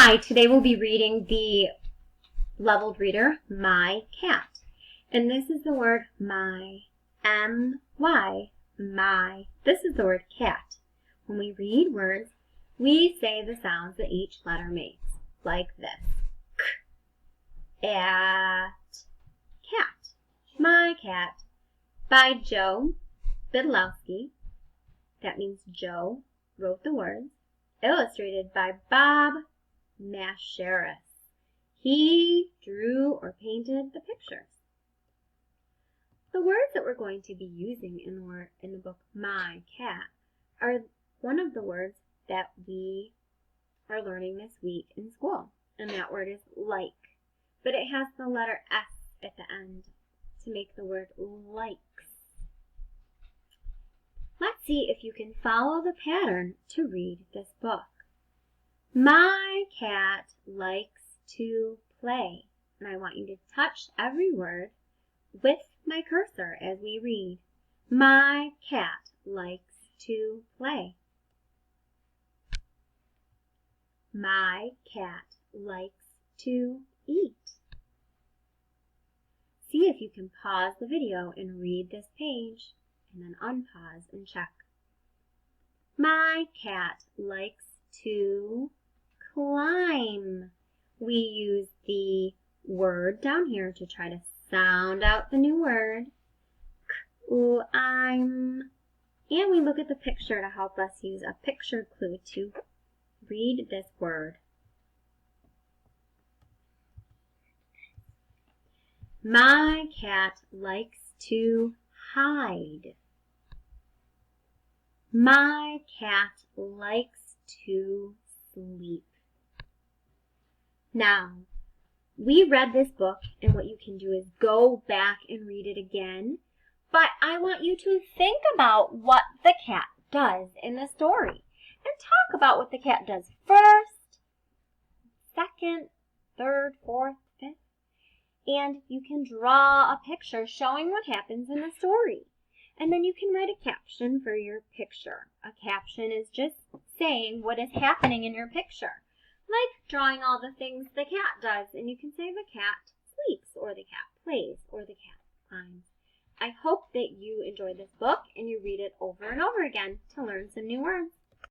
Hi, today we'll be reading the leveled reader, My Cat. And this is the word my, M-Y, my. This is the word cat. When we read words, we say the sounds that each letter makes, like this. K, at, cat. My Cat, by Joe Bydlowski. That means Joe wrote the words. Illustrated by Bob Masharis. He drew or painted the pictures. The words that we're going to be using in the book My Cat are one of the words that we are learning this week in school. And that word is like. But it has the letter S at the end to make the word likes. Let's see if you can follow the pattern to read this book. My cat likes to play. And I want you to touch every word with my cursor as we read. My cat likes to play. My cat likes to eat. See if you can pause the video and read this page, and then unpause and check. My cat likes to climb. We use the word down here to try to sound out the new word. I'm. And we look at the picture to help us use a picture clue to read this word. My cat likes to hide. My cat likes to sleep. Now, we read this book, and what you can do is go back and read it again. But I want you to think about what the cat does in the story. And talk about what the cat does first, second, third, fourth, fifth. And you can draw a picture showing what happens in the story. And then you can write a caption for your picture. A caption is just saying what is happening in your picture. Like drawing all the things the cat does. And you can say the cat sleeps, or the cat plays, or the cat climbs. I hope that you enjoyed this book and you read it over and over again to learn some new words.